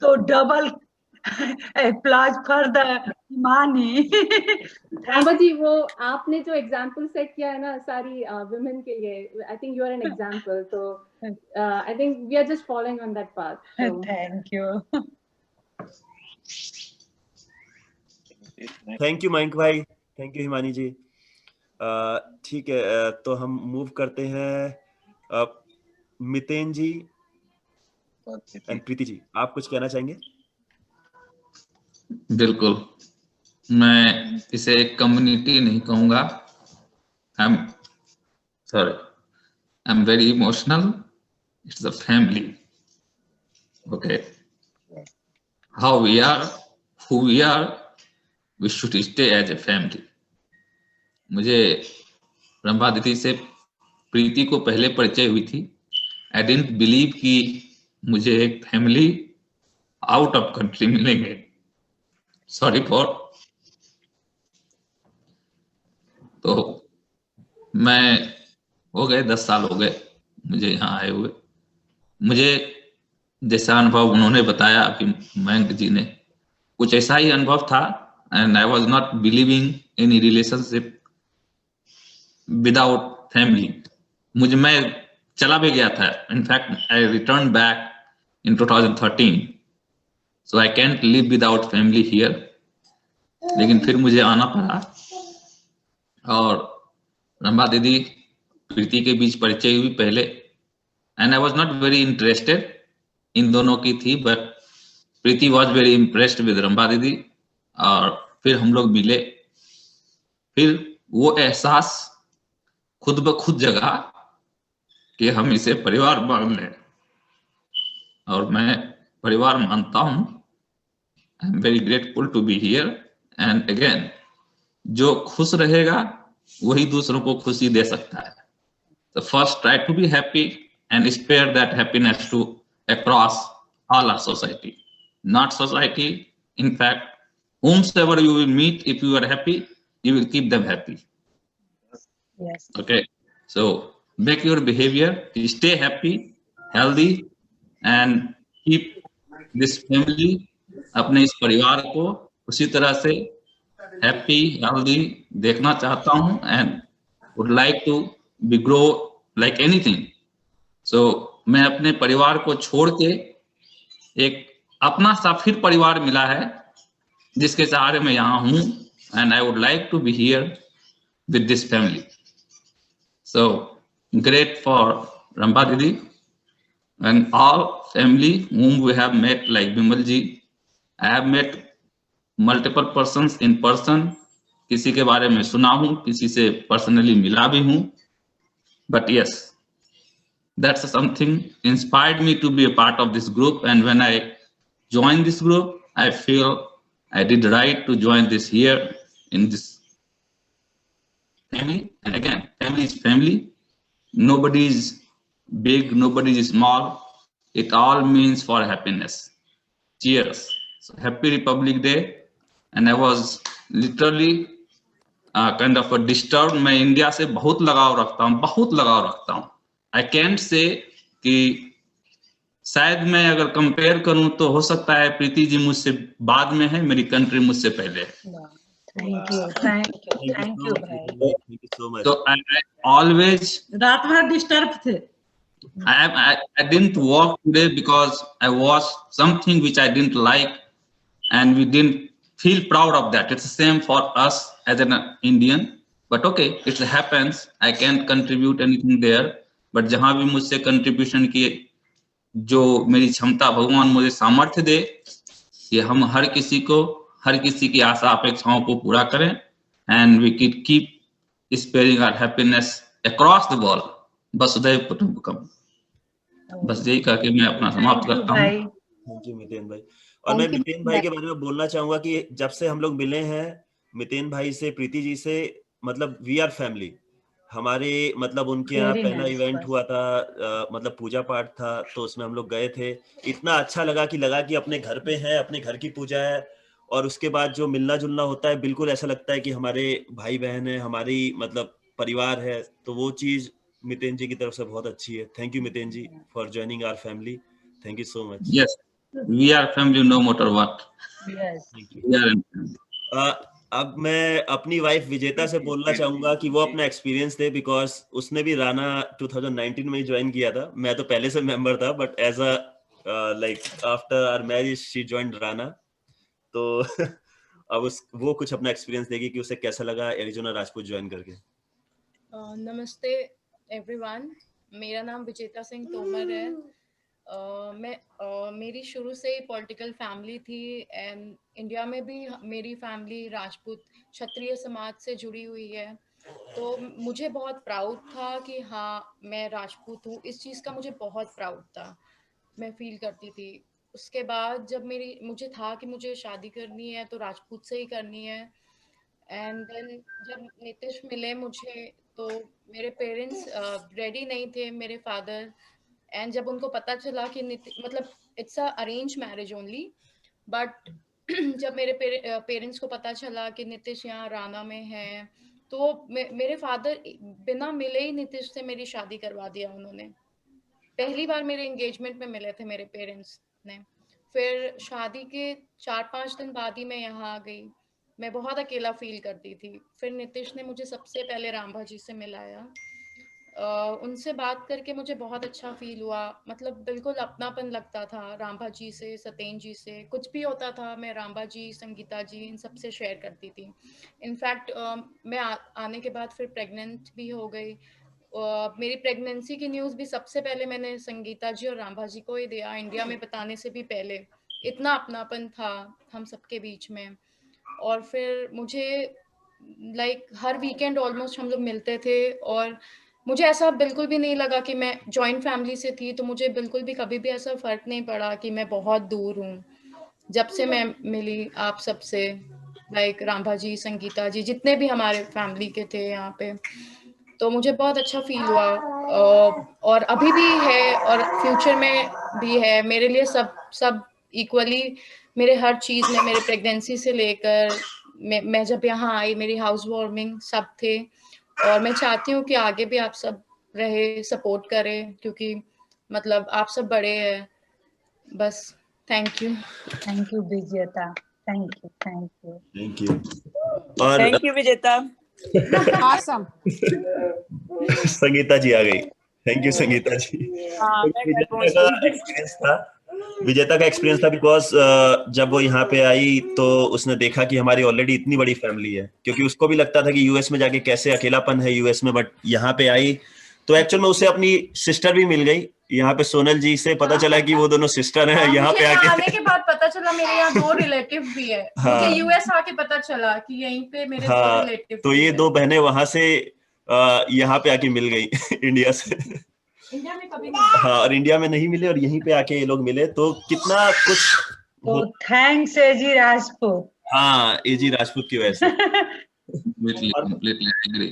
So double applause for the Himani. Rambha जी, वो आपने जो एग्जाम्पल सेट किया है ना सारी वुमेन के लिए, I think you are an example, तो I think we are just following on that path. Thank you. Thank you Mayank भाई, थैंक यू हिमानी जी. ठीक है, तो हम मूव करते हैं. Mithen ji and Preeti ji, आप कुछ कहना चाहेंगे? बिल्कुल, मैं इसे कम्युनिटी नहीं कहूंगा. I am very emotional. It's a family. Okay, how we are, who we are, we should stay as a family. मुझे रंभा दीदी से प्रीति को पहले परिचय हुई थी. आई डिडंट बिलीव कि मुझे एक फैमिली आउट ऑफ कंट्री मिलेंगे. Sorry for. तो मैं हो गए 10 साल हो गए मुझे यहाँ आए हुए. मुझे जैसा अनुभव उन्होंने बताया कि मयंक जी ने, कुछ ऐसा ही अनुभव था. And I was not believing in relationship without family. मैं चला भी गया था. In fact I return back in 2013. So I can't live without family here. लेकिन फिर मुझे आना पड़ा और रंभा दीदी प्रीति के बीच परिचय हुई पहले. And I was not very interested, इन दोनों की थी, but Preeti was very impressed with Rambha दीदी. और फिर हम लोग मिले. फिर वो एहसास खुद ब खुद जगा कि हम इसे परिवार मान लें. और मैं परिवार मानता हूं. I am very grateful to be here. And again, जो खुश रहेगा वही दूसरों को खुशी दे सकता है. So first try to be happy and spare that happiness to across all our society. Not society, in fact, whomsoever you will meet, if you are happy, you will keep them happy. Yes. Okay, so make your behavior, stay happy, healthy, and keep this family, अपने इस परिवार को उसी तरह से happy healthy देखना चाहता हूं. And would like to be grow like anything. So मैं अपने परिवार को छोड़ के एक अपना सा फिर परिवार मिला है जिसके सहारे मैं यहाँ हूँ. And I would like to be here with this family. So great for Rambha didi and all family whom we have met, like Bimal ji. I have met multiple persons in person. किसी के बारे में सुना हूं, किसी से पर्सनली मिला भी हूं. But yes, that's something inspired me to be a part of this group. And when I joined this group, I feel I did right to join this here in this family. And again, family is family. Nobody is big, nobody is small. It all means for happiness. Cheers. So happy Republic Day. And I was literally kind of disturbed. मैं India से बहुत लगाव रखता हूँ. I can't say कि शायद मैं अगर कंपेयर करूं तो हो सकता है प्रीति जी मुझसे बाद में है, मेरी कंट्री मुझसे पहले है. Thank you, thank you, भाई. Thank you so much. So I always, रात भर डिस्टर्ब थे. I didn't walk today because I watched something which I didn't like, and we didn't feel proud of that. It's the same for us as an Indian, but okay, it happens. I can't contribute anything there, but जहां भी मुझसे contribution किए, जो मेरी क्षमता भगवान मुझे सामर्थ्य दे, ये हम हर किसी की आशा अपेक्षाओं को पूरा करें. And we keep sparing our happiness across the world. वसुधैव कुटुंबकम. बस यही कह के मैं अपना समाप्त करता हूँ. थैंक यू मितेन भाई. और मैं मितेन भाई के बारे में बोलना चाहूंगा कि जब से हम लोग मिले हैं मितेन भाई से, प्रीति जी से, मतलब वी आर फैमिली. हमारे मतलब उनके यहाँ पहला इवेंट हुआ था, मतलब पूजा पाठ था, तो उसमें हम लोग गए थे. इतना अच्छा लगा कि अपने घर पे है, अपने घर की पूजा है. और उसके बाद जो मिलना जुलना होता है, बिल्कुल ऐसा लगता है कि हमारे भाई बहन है, हमारी मतलब परिवार है. तो वो चीज मितेन जी की तरफ से बहुत अच्छी है. Thank you Miten ji for joining our family. Thank you so much. Yes, We are family no matter what. Yes. We are in family. अब मैं अपनी वाइफ विजेता से बोलना चाहूंगा कि वो अपना एक्सपीरियंस दे, बिकॉज उसने भी राना 2019 में ज्वाइन किया था. मैं तो पहले से मेंबर था, but as a like after our marriage she joined Rana. तो अब वो कुछ अपना एक्सपीरियंस देगी कि उसे कैसा लगा एरिजोना राजपूत ज्वाइन करके. नमस्ते एवरीवन, मेरा नाम विजेता सिंह तोमर है. मेरी शुरू से ही पॉलिटिकल फैमिली थी एंड इंडिया में भी मेरी फैमिली राजपूत क्षत्रिय समाज से जुड़ी हुई है. तो मुझे बहुत प्राउड था कि हाँ मैं राजपूत हूँ. इस चीज़ का मुझे बहुत प्राउड था, मैं फील करती थी. उसके बाद जब मुझे था कि मुझे शादी करनी है तो राजपूत से ही करनी है. एंड देन जब नीतीश मिले मुझे तो मेरे पेरेंट्स रेडी नहीं थे, मेरे फादर. एंड जब उनको पता चला कि मतलब it's a arrange marriage only, but जब मेरे पेरेंट्स को पता चला कि नीतीश यहाँ राना में है तो मेरे फादर बिना मिले ही नीतीश से मेरी शादी करवा दिया उन्होंने. पहली बार मेरे एंगेजमेंट में मिले थे मेरे पेरेंट्स ने. फिर शादी के 4-5 दिन बाद ही मैं यहाँ आ गई. मैं बहुत अकेला फील करती थी. फिर नीतीश ने मुझे सबसे पहले रामभा जी से मिलाया. उनसे बात करके मुझे बहुत अच्छा फील हुआ. मतलब बिल्कुल अपनापन लगता था रामभा जी से, सतेन जी से. कुछ भी होता था मैं रामभा जी, संगीता जी, इन सब से शेयर करती थी. इनफैक्ट मैं आने के बाद फिर प्रेग्नेंट भी हो गई. मेरी प्रेगनेंसी की न्यूज़ भी सबसे पहले मैंने संगीता जी और रामभा जी को ही दिया, इंडिया में बताने से भी पहले. इतना अपनापन था हम सबके बीच में. और फिर मुझे लाइक हर वीकेंड ऑलमोस्ट हम लोग मिलते थे. और मुझे ऐसा बिल्कुल भी नहीं लगा कि मैं जॉइंट फैमिली से थी, तो मुझे बिल्कुल भी कभी भी ऐसा फ़र्क नहीं पड़ा कि मैं बहुत दूर हूँ. जब से मैं मिली आप सबसे, लाइक रामभा जी, संगीता जी, जितने भी हमारे फैमिली के थे यहाँ पे, तो मुझे बहुत अच्छा फील हुआ. और अभी भी है और फ्यूचर में भी है. मेरे लिए सब इक्वली, मेरे हर चीज़ में, मेरे प्रेगनेंसी से लेकर मैं जब यहाँ आई, मेरी हाउस वार्मिंग सब थे. और मैं चाहती हूँ कि आगे भी आप सब रहे, सपोर्ट करें, क्योंकि मतलब आप सब बड़े हैं. बस थैंक यू. Thank you, विजेता. Thank you. Thank you. और थैंक यू विजेता. Awesome. संगीता जी आ गई. थैंक यू संगीता जी. हाँ, मैं घर विजेता पहुंच का गई. एक्सपीरियंस था. विजेता का एक्सपीरियंस था बिकॉज जब वो यहाँ पे आई तो उसने देखा कि हमारी ऑलरेडी इतनी बड़ी फैमिली है, क्योंकि उसको भी लगता था कि यूएस में जाके कैसे अकेलापन है यूएस में, बट यहाँ पे आई तो एक्चुअल में उसे अपनी सिस्टर भी मिल गई. यहाँ पे सोनल जी से पता चला कि वो दोनों सिस्टर हैं. यहाँ पे आने के बाद पता चला मेरे यहाँ 2 रिलेटिव भी है. हाँ. मुझे यूएस आके पता चला कि यहीं पे मेरे 2 हाँ, रिलेटिव. तो ये 2 बहनें वहां से यहाँ पे आके मिल गई इंडिया से. इंडिया में कभी नहीं. हाँ, और इंडिया में नहीं मिले और यहीं पे आके ये लोग मिले, तो कितना कुछ. तो थैंक्स एजी राजपूत. हाँ, एजी राजपूत की वजह से. Completely agree.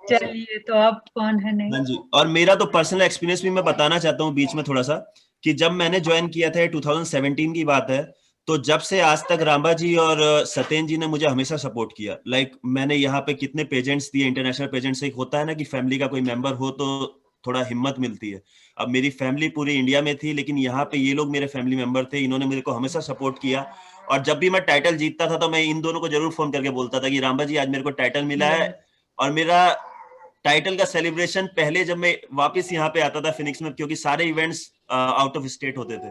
चलिए, तो अब कौन है नहीं? हाँ जी. और मेरा तो पर्सनल एक्सपीरियंस भी मैं बताना चाहता हूँ बीच में थोड़ा सा, कि जब मैंने ज्वाइन किया था 2017 की बात है, तो जब से आज तक रामभा जी और सतेन जी ने मुझे हमेशा सपोर्ट किया. लाइक मैंने यहाँ पे कितने पेजेंट्स दिए, इंटरनेशनल पेजेंट्स. एक होता है ना कि फैमिली का कोई मेंबर हो तो थोड़ा हिम्मत मिलती है. अब मेरी फैमिली पूरी इंडिया में थी, लेकिन यहाँ पे ये लोग मेरे फैमिली मेंबर थे. इन्होंने मेरे को हमेशा सपोर्ट किया. और जब भी मैं टाइटल जीतता था तो मैं इन दोनों को जरूर फोन करके बोलता था कि रामभा जी आज मेरे को टाइटल मिला है. और मेरा टाइटल का सेलिब्रेशन पहले जब मैं वापस यहाँ पे आता था फिनिक्स में, क्योंकि सारे इवेंट्स आउट ऑफ स्टेट होते थे,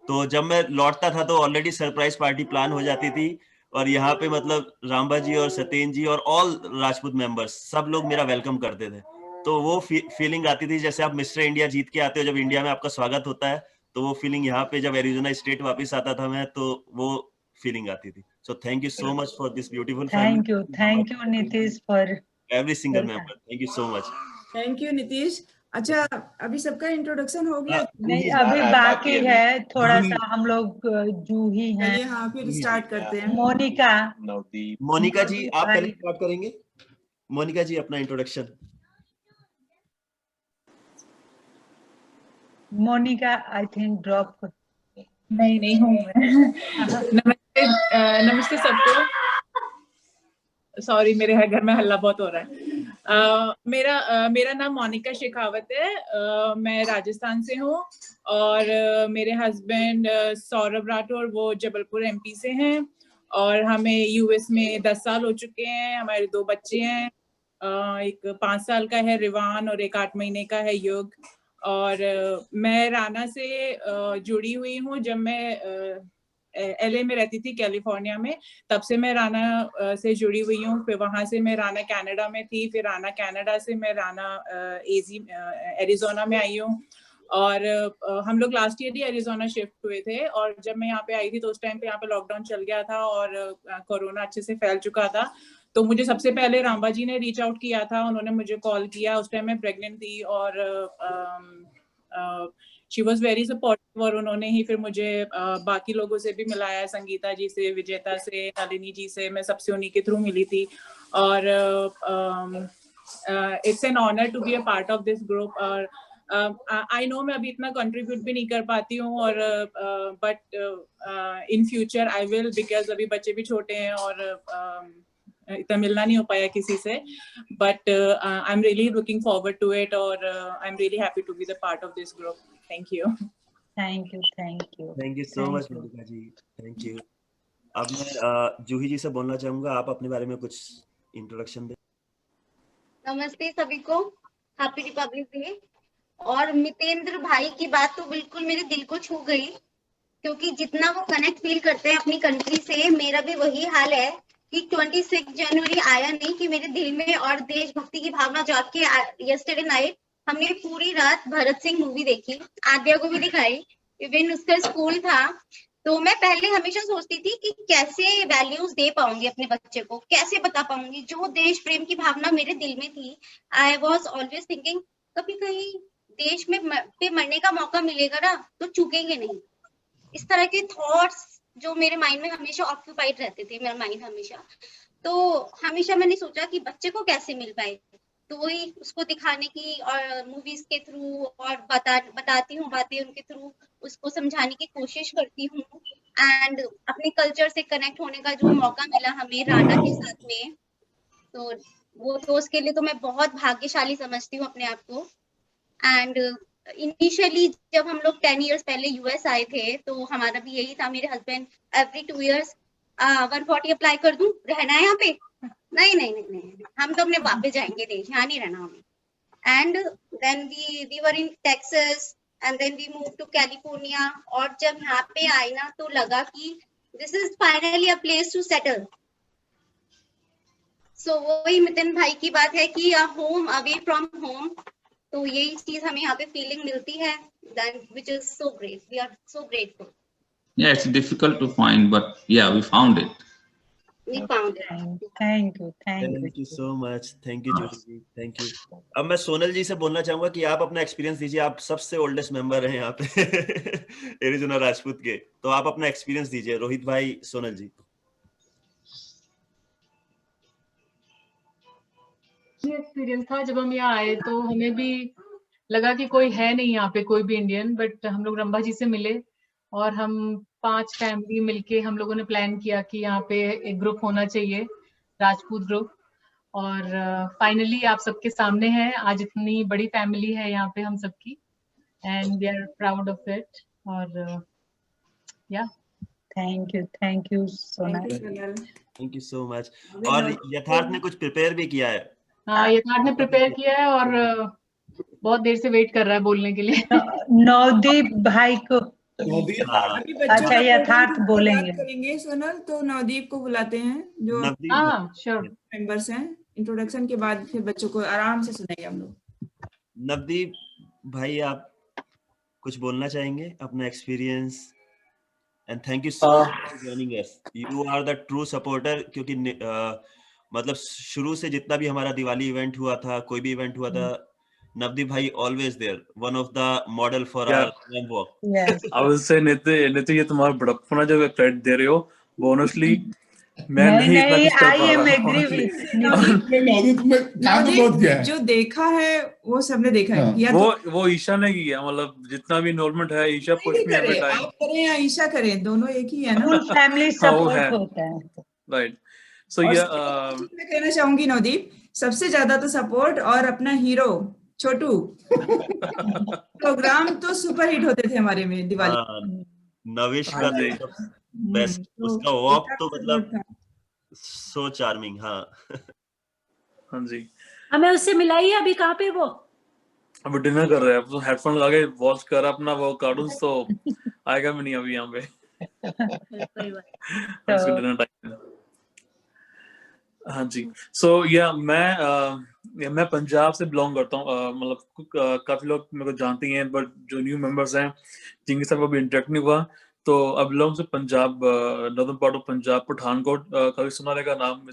तो जब मैं लौटता था तो ऑलरेडी सरप्राइज पार्टी प्लान हो जाती थी. और यहाँ पे मतलब रामभा जी और सतेन जी और ऑल राजपूत मेंबर्स सब लोग मेरा वेलकम करते थे. तो वो फीलिंग आती थी जैसे आप मिस्टर इंडिया जीत के आते हो, जब इंडिया में आपका स्वागत होता है, तो वो फीलिंग यहाँ पे जब एरिज़ोना स्टेट वापस आता था मैं, तो वो फीलिंग आती थी. So thank you so much for this beautiful family. Thank you Nitish for every single member. Thank you so much. Thank you Nitish. अच्छा, अभी सबका इंट्रोडक्शन हो गया? नहीं, अभी बाकी है थोड़ा सा. हम लोग जूही हैं. चलिए हाँ, फिर स्टार्ट करते हैं. मोनिका जी आप पहले स्टार्ट करेंगे. मोनिका जी अपना introduction. Monika I think drop. नहीं हूँ मैं. नमस्ते सबको. सॉरी, मेरे घर में हल्ला बहुत हो रहा है. मेरा नाम मोनिका शेखावत है। मैं राजस्थान से हूँ और मेरे हस्बैंड सौरभ राठौर वो जबलपुर एमपी से हैं और हमें यूएस में 10 साल हो चुके हैं। हमारे 2 बच्चे हैं, एक 5 साल का है रिवान और एक 8 महीने का है युग। और मैं राना से जुड़ी हुई हूँ। जब मैं LA में रहती थी, कैलिफोर्निया में, तब से मैं राना से जुड़ी हुई हूँ। फिर वहां से मैं राना कनाडा में थी, फिर राना कनाडा से मैं राना एरिज़ोना में आई हूँ। और हम लोग लास्ट ईयर ही एरिज़ोना शिफ्ट हुए थे और जब मैं यहाँ पे आई थी तो उस टाइम पे यहाँ पे लॉकडाउन चल गया था और कोरोना अच्छे से फैल चुका था। तो मुझे सबसे पहले रामबा जी ने रीच आउट किया था, उन्होंने मुझे कॉल किया। उस टाइम मैं प्रेग्नेंट थी और शी वॉज वेरी सपोर्टिव और उन्होंने ही फिर मुझे बाकी लोगों से भी मिलाया, संगीता जी से, विजेता से, नलिनी जी से, मैं सबसे उन्हीं के थ्रू मिली थी। और it's an honour to be a part of this group. और आई नो मैं अभी इतना कंट्रीब्यूट भी नहीं कर पाती हूँ और but in future I will, because अभी बच्चे भी छोटे हैं और इतना मिलना नहीं हो पाया किसी से। But I am really looking forward to it और I am really happy to be the part of this group. Thank you. Thank you so much Monica ji, thank you. अब मैं जूही जी से बोलना चाहूंगा, आप अपने बारे में कुछ इंट्रोडक्शन दें। नमस्ते सभी को, हैप्पी रिपब्लिक डे। और मितेंद्र भाई की बात तो बिल्कुल मेरे दिल को छू गई, क्योंकि जितना वो कनेक्ट फील करते हैं अपनी कंट्री से, मेरा भी वही हाल है कि 26 जनवरी आया नहीं कि मेरे दिल में और देशभक्ति की भावना जाग के। यस्टरडे नाइट हमने पूरी रात भरत सिंह मूवी देखी, आद्या को भी दिखाई, इवन उसका स्कूल था। तो मैं पहले हमेशा सोचती थी कि कैसे वैल्यूज दे पाऊंगी अपने बच्चे को, कैसे बता पाऊंगी जो देश प्रेम की भावना मेरे दिल में थी। आई वॉज ऑलवेज थिंकिंग कभी कहीं देश में पे मरने का मौका मिलेगा ना तो चूकेंगे नहीं। इस तरह के थॉट्स जो मेरे माइंड में हमेशा ऑक्यूपाइड रहते थे, मेरा माइंड हमेशा। तो हमेशा मैंने सोचा कि बच्चे को कैसे मिल पाए, तो वही उसको दिखाने की और मूवीज के थ्रू और बताती हूँ बातें उनके थ्रू, उसको समझाने की कोशिश करती हूँ। एंड अपने कल्चर से कनेक्ट होने का जो मौका मिला हमें राना के साथ में, तो वो तो उसके लिए तो मैं बहुत भाग्यशाली समझती हूँ अपने आप को। एंड इनिशियली जब हम लोग 10 इयर्स पहले यूएस आए थे तो हमारा भी यही था, मेरे हस्बैंड एवरी 2 इयर्स 140 अप्लाई कर दूं, रहना है यहाँ पे? नहीं, हम तो अपने वापस जाएंगे देश, यहाँ नहीं रहना हमें। And then we were in Texas and then we move to California. और जब यहाँ पे आए ना तो लगा कि this is finally a place to settle. So वही मितिन भाई की बात है कि होम अवे फ्रॉम होम, तो यही चीज हमें यहाँ पे फीलिंग मिलती है, which is so great. We are so grateful. Yeah, it's difficult to find, but yeah, we found it. We found it. Thank you so much. Thank you Juhi ji, thank you. अब मैं सोनल जी से बोलना चाहूंगा कि आप अपना experience दीजिए। आप सबसे ओल्डेस्ट मेंबर हैं यहाँ पे एरिज़ोना राजपूत के, तो आप अपना एक्सपीरियंस दीजिए। रोहित भाई, सोनल जी। एक्सपीरियंस था जब हम यहाँ आए तो हमें भी लगा कि कोई है नहीं यहाँ पे, कोई भी इंडियन। बट हम लोग रंभा जी से मिले और हम 5 फैमिली मिलके हम लोगों ने प्लान किया कि यहाँ पे एक ग्रुप होना चाहिए, राजपूत ग्रुप। और फाइनली आप सबके सामने है आज, इतनी बड़ी फैमिली है यहाँ पे हम सबकी, and we are proud of it. और या thank you Sonal, thank you so much. और यथार्थ ने कुछ प्रिपेयर भी किया है। हाँ, यथार्थ ने प्रिपेयर किया है और बहुत देर से वेट कर रहा है बोलने के लिए। नवदीप भाई को, अच्छा यथार्थ बोलेंगे। करेंगे सोनल, तो नवदीप को बुलाते हैं जो श्योर मेंबर्स हैं। इंट्रोडक्शन के बाद फिर बच्चों को आराम से सुनेंगे हम लोग। नवदीप भाई, आप कुछ बोलना चाहेंगे अपना experience? And thank you so much for joining us. You are the true supporter, क्योंकि मतलब शुरू से जितना भी हमारा दिवाली इवेंट हुआ था, कोई भी इवेंट हुआ था, Navdeep bhai always there, one of the model for our work. Yes. I will say नित्य ये तुम्हारा बड़प्पन जो क्रेडिट दे रहे हो, बोनसली मैं नहीं इतना कुछ कर पा रहा हूँ। जो देखा है वो सबने देखा है। वो ईशा ने किया, मतलब जितना भी इन्वॉल्वमेंट है Isha push me every time. आप करें या ईशा करें, दोनों एक ही है ना। फुल फैमिली सपोर्ट होता है। राइट। सो ये मैं कहना चाहूंगी नवदीप सबसे ज्यादा तो सपोर्ट, और अपना हीरो छोटू प्रोग्राम तो सुपर हिट होते थे हमारे में दिवाली। हाँ, नविश का हाँ जी। तो बेस्ट, उसका वॉक तो मतलब था। सो चार्मिंग। हाँ हाँ जी, हमें उससे मिलाई है, अभी कहाँ पे वो? अभी डिनर कर रहे हैं, अब तो हेडफोन लगा के वॉच कर रहा अपना वो कार्टून, तो आएगा भी नहीं अभी यहाँ पे। कोई बात उसका डिनर टाइम है। हाँ जी, सो या मैं पंजाब से बिलोंग करता हूँ। मतलब काफी लोग मेरे को जानते हैं, बट जो न्यू मेंबर्स हैं जिनके साथ अभी इंटरेक्ट नहीं हुआ, तो आई बिलोंग से Punjab, northern part of Punjab, Pathankot. कभी सुना रहेगा नाम।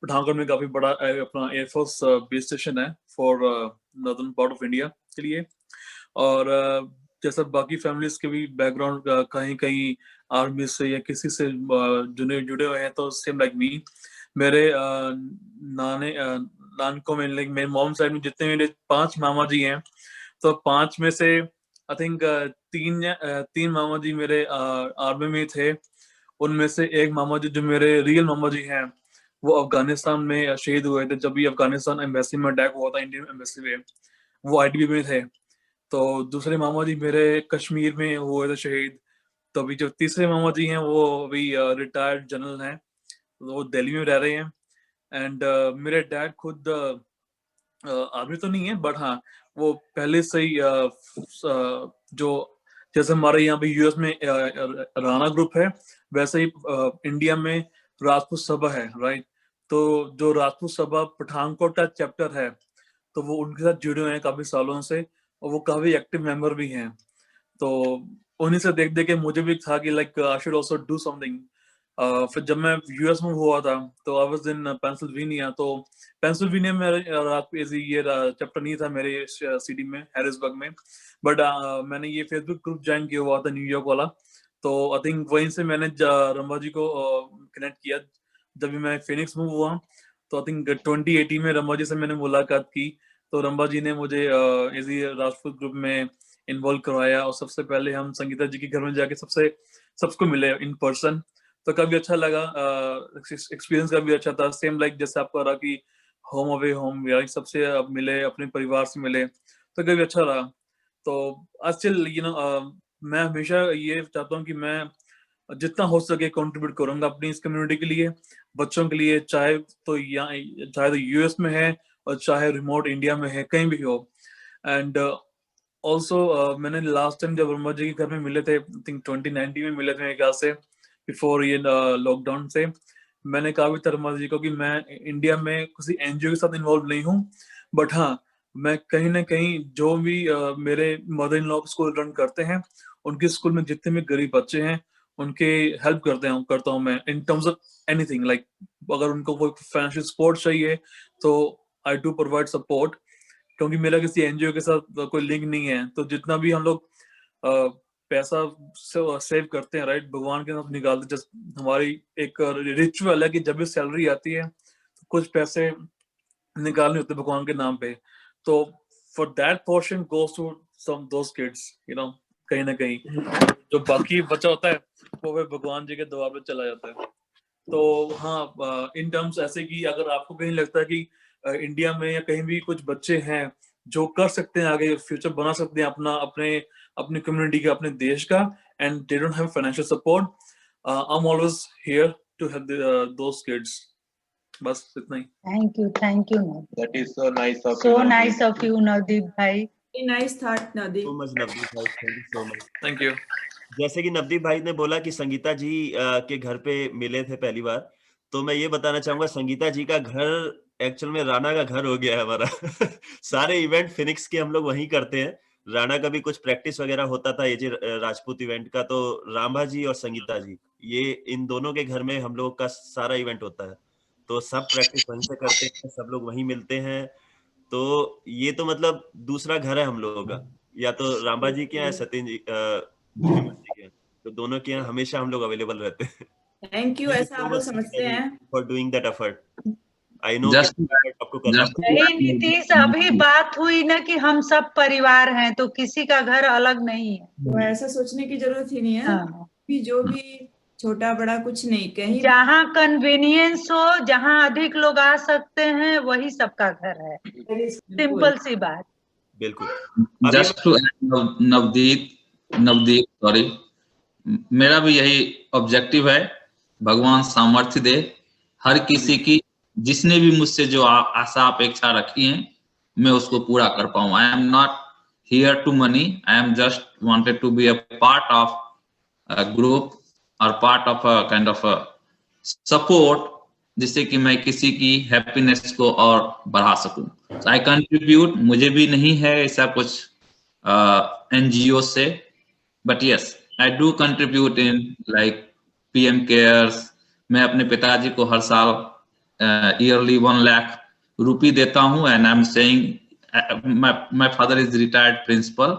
पठानकोट में काफी बड़ा अपना एयरफोर्स बेस स्टेशन है for northern part of India के लिए। और जैसा बाकी फैमिलीज के भी बैकग्राउंड कहीं कहीं आर्मी से या किसी से जुड़े हुए हैं, तो सेम लाइक मी। मेरे नानकों में, लाइक मेरे मॉम साइड में जितने मेरे 5 मामा जी हैं, तो 5 में से आई थिंक 3 मामा जी मेरे आर्मी में थे। उनमें से एक मामा जी जो मेरे रियल मामा जी हैं, वो अफगानिस्तान में शहीद हुए थे जब भी अफगानिस्तान एम्बेसी में अटैक हुआ था, इंडियन एम्बेसी में, वो आईटीबी में थे। तो दूसरे मामा जी मेरे कश्मीर में हुए थे शहीद। तो अभी जो तीसरे मामा जी हैं वो अभी रिटायर्ड जनरल हैं, वो दिल्ली में रह रहे हैं। एंड मेरे डैड खुद आर्मी तो नहीं है, बट हाँ वो पहले से ही जो जैसे हमारे यहाँ पे यूएस में राणा ग्रुप है, वैसे ही इंडिया में राजपूत सभा है, राइट। तो जो राजपूत सभा पठानकोट का चैप्टर है, तो वो उनके साथ जुड़े हुए हैं काफी सालों से, और वो काफी एक्टिव मेंबर भी हैं। तो उन्हीं से देख देख के मुझे भी था कि like I should also do something. फिर जब मैं यूएस में हुआ था, तो आई वाज इन पेंसिल्वेनिया। तो पेंसिल्वेनिया में ये चैप्टर नहीं था मेरे सिटी में, हैरिसबर्ग में, बट मैंने ये फेसबुक ग्रुप ज्वाइन किया हुआ था न्यूयॉर्क वाला। तो आई थिंक वहीं से मैंने रंबा जी को कनेक्ट किया जब भी मैं फिनिक्स मूव हुआ। तो आई थिंक 2018 में रंबा जी से मैंने मुलाकात की, तो रंबा जी ने मुझे इसी राजपूत ग्रुप में इन्वॉल्व करवाया। और सबसे पहले हम संगीता जी के घर में जाके सबको मिले इन पर्सन। तो काफी अच्छा लगा, एक्सपीरियंस काफी अच्छा था। सेम लाइक जैसे आपका रहा कि होम अवे होम, सबसे मिले, अपने परिवार से मिले, तो काफी अच्छा रहा। तो स्टिल मैं हमेशा ये चाहता हूँ कि मैं जितना हो सके कंट्रीब्यूट करूंगा अपनी इस कम्युनिटी के लिए, बच्चों के लिए, चाहे तो यूएस में है और चाहे रिमोट इंडिया में है, कहीं भी हो। एंड ऑल्सो मैंने लास्ट टाइम जब रंबा जी के घर में मिले थे, आई थिंक 2019 में मिले थे मेरे ख्याल से, बिफोर ये लॉकडाउन से, मैंने कहा भी था रंबा जी को कि मैं इंडिया में किसी एनजीओ के साथ इन्वॉल्व नहीं हूँ, बट हाँ मैं कहीं ना कहीं जो भी मेरे mother in law school run करते हैं, उनके स्कूल में जितने भी गरीब बच्चे हैं उनके हेल्प करता हूँ मैं, in terms of anything. Like अगर उनको कोई फाइनेंशियल सपोर्ट चाहिए तो आई डू प्रोवाइड सपोर्ट, क्योंकि मेरा किसी एनजीओ के साथ कोई लिंक नहीं है। तो जितना भी हम लोग पैसा सेव करते हैं, राइट, भगवान के साथ निकालते, जस्ट हमारी एक रिचुअल है कि जब भी सैलरी आती है तो कुछ पैसे निकालने होते हैं भगवान के नाम पे। तो for that portion goes to some those kids, कहीं ना कहीं जो बाकी बचा होता है वो भगवान जी के द्वार पे चला जाता है। तो हाँ, इन टर्म्स ऐसे कि अगर आपको कहीं लगता है कि इंडिया में या कहीं भी कुछ बच्चे हैं जो कर सकते हैं, आगे फ्यूचर बना सकते हैं अपनी कम्युनिटी का, अपने देश का, and they don't have financial support, I am always here to help those kids. बस इतना ही। Thank you that is so nice of you Navdeep भाई। Nice thought Navdeep. So much Navdeep भाई, thank you so much. Thank you. जैसे कि नवदीप भाई ने बोला कि संगीता जी के घर पे मिले थे पहली बार, तो मैं ये बताना चाहूंगा संगीता जी का घर एक्चुअल में राणा का घर हो गया है हमारा। सारे इवेंट फिनिक्स के हम लोग वहीं करते हैं। राणा का भी कुछ प्रैक्टिस वगैरह होता था ये राजपूत इवेंट का, तो रामभा जी और संगीता जी, ये इन दोनों के घर में हम लोग का सारा इवेंट होता है। तो सब प्रैक्टिस वहीं से करते हैं, सब लोग वहीं मिलते हैं। तो ये तो मतलब दूसरा घर है हम लोगों का, या तो रामभा जी के यहाँ, सत्यन जी के, तो दोनों के यहाँ हमेशा हम लोग अवेलेबल रहते हैं। थैंक यू, ऐसा आप लोग समझते हैं for doing that effort. I know आपको करना नहीं नीतीश, अभी बात हुई ना कि हम सब परिवार हैं, तो किसी का घर अलग नहीं है, तो ऐसा सोचने की जरूरत ही नहीं है। जो भी छोटा बड़ा कुछ नहीं, कहीं जहाँ कन्वीनियंस हो, जहाँ अधिक लोग आ सकते हैं, वही सबका घर है। सिंपल सी बात। बिल्कुल। जस्ट टू नवदीप सॉरी, मेरा भी यही ऑब्जेक्टिव है, भगवान सामर्थ्य दे हर किसी की, जिसने भी मुझसे जो आशा अपेक्षा रखी है मैं उसको पूरा कर पाऊं। I am not here to money, I am just wanted to be a part of a group और part of a kind of a support, जिससे कि मैं किसी की हैप्पीनेस को और बढ़ा सकूं। आई कंट्रीब्यूट, मुझे भी नहीं है ऐसा कुछ एनजीओ से, but yes I do contribute in like PM cares. मैं अपने पिताजी को हर साल ईयरली 1 लाख रुपए देता हूं, and I am saying my father is retired principal,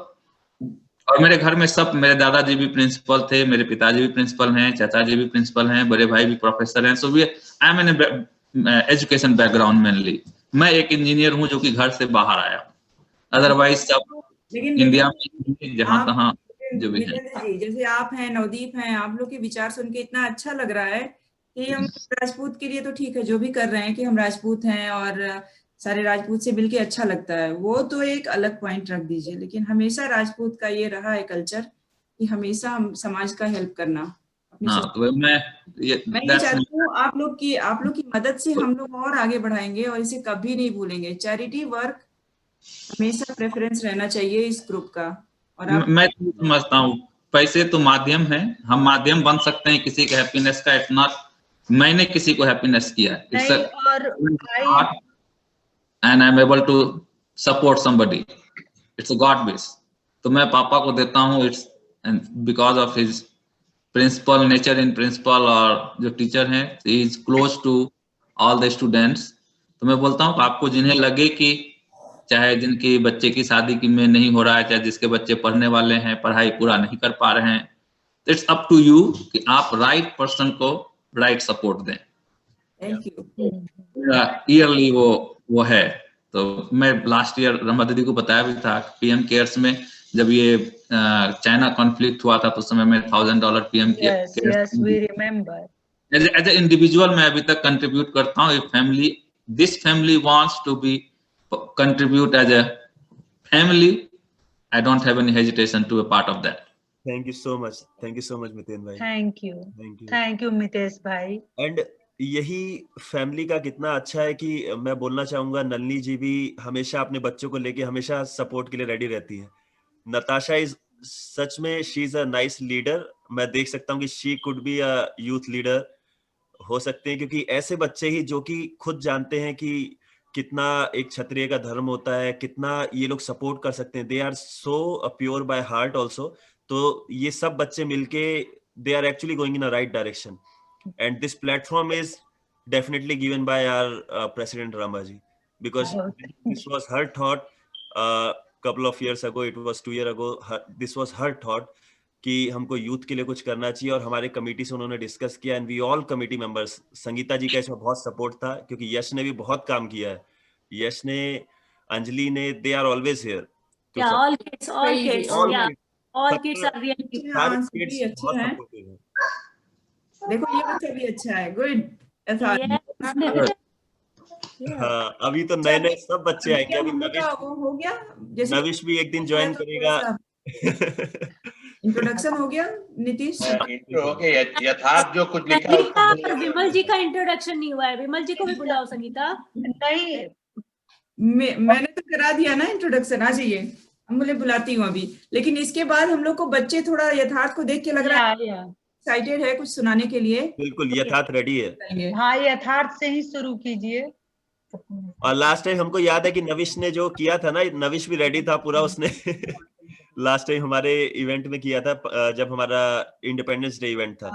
और मेरे घर में सब, मेरे दादाजी भी प्रिंसिपल थे, मेरे पिताजी भी प्रिंसिपल हैं, चाचाजी भी प्रिंसिपल हैं, बड़े भाई भी प्रोफेसर हैं। So we I am in education background mainly. मैं एक इंजीनियर हूं जो कि घर से बाहर आया हूं, अदरवाइज सब इंडिया में जहां तहां जो भी है। जी, जैसे आप हैं, नवदीप हैं, आप लोग के विचार सुन के इतना अच्छा लग रहा है कि हम राजपूत के लिए तो ठीक है जो भी कर रहे हैं कि हम राजपूत हैं और सारे राजपूत से मिलके अच्छा लगता है, वो तो एक अलग पॉइंट रख दीजिए, लेकिन हमेशा राजपूत का ये रहा है कल्चर कि हमेशा हम समाज का हेल्प करना। तो मैं ये चाहती हूँ आप लोग की मदद से हम लोग और आगे बढ़ाएंगे और इसे कभी नहीं भूलेंगे। चैरिटी वर्क हमेशा प्रेफरेंस रहना चाहिए इस ग्रुप का। और मैं समझता हूँ पैसे तो माध्यम है, हम माध्यम बन सकते हैं किसी के हैप्पीनेस का। इट्स नॉट मैंने किसी को हैप्पीनेस किया, it's and I am able to support somebody, it's a God base. तो मैं पापा को देता हूँ, it's and because of his principal nature in principal, और जो टीचर हैं he is close to all the students. तो मैं बोलता हूँ आपको जिन्हें लगे कि चाहे जिनकी बच्चे की शादी की में नहीं हो रहा है, चाहे जिसके बच्चे पढ़ने वाले हैं पढ़ाई पूरा नहीं कर पा रहे हैं, इट्स अप टू यू कि आप राइट पर्सन को राइट सपोर्ट दें। Thank you. ईयरली वो है। तो मैं लास्ट ईयर रमा दीदी को बताया भी था, पीएम केयर्स में जब ये चाइना कॉन्फ्लिक्ट हुआ था तो उस समय में $1000 PM cares we remember as a individual मैं अभी तक कंट्रीब्यूट करता हूँ। This family wants to be contribute as a family, I don't have any hesitation to be a part of that. Thank you so much Miten bhai. Thank you Mitesh bhai. And यही family का कितना अच्छा है कि मैं बोलना चाहूंगा नलनी जी भी हमेशा अपने बच्चों को लेके हमेशा सपोर्ट के लिए रेडी रहती है। नताशा इज सच में she is a nice leader. मैं देख सकता हूँ कि she could be a youth leader हो सकते हैं, क्योंकि ऐसे बच्चे ही जो कि खुद जानते हैं कि कितना एक क्षत्रिय का धर्म होता है, कितना ये लोग सपोर्ट कर सकते हैं। They are so pure by heart also. तो ये सब बच्चे मिलके they are actually going in a right direction, and this platform is definitely given by our president Rama ji, because this was her thought couple of years ago, it was 2 years ago, this was her thought कि हमको youth के लिए कुछ करना चाहिए, और हमारे committee से उन्होंने डिस्कस किया, and we all committee members, Sangeeta ji का इसमें बहुत सपोर्ट था क्योंकि यश ने भी बहुत काम किया है। यश ने, अंजलि ने, they are always here. all kids are really अच्छे हैं। देखो ये बच्चा भी अच्छा है, गुड। हाँ, अभी तो नए नए सब बच्चे आएंगे। अभी हो गया, नविश भी एक दिन ज्वाइन करेगा। इंट्रोडक्शन हो गया नीतीश? ओके, यथार्थ जो कुछ लिखा है। विमल जी का इंट्रोडक्शन नहीं हुआ है, विमल जी को भी बुलाओ संगीता। नहीं, मैंने तो करा दिया ना इंट्रोडक्शन, आ जाइए, हम बोले बुलाती हूँ अभी। लेकिन इसके बाद हम लोग को बच्चे थोड़ा यथार्थ को देख के लग रहा है एक्साइटेड है कुछ सुनाने के लिए। बिल्कुल, यथार्थ रेडी है। हाँ, यथार्थ से ही शुरू कीजिए। और लास्ट टाइम हमको याद है कि नविश ने जो किया था ना, नविश भी रेडी था पूरा उसने। लास्ट टाइम हमारे इवेंट में किया था, जब हमारा इंडिपेंडेंस डे इवेंट था।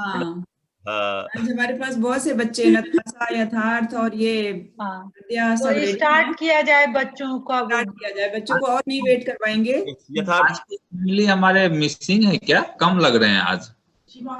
आज हमारे पास बहुत से बच्चे, नताशा, यथार्थ और ये तो स्टार्ट किया जाए बच्चों को, बच्चों को और नहीं वेट करवाएंगे। यथार्थ फैमिली हमारे मिसिंग है क्या? कम लग रहे हैं आज।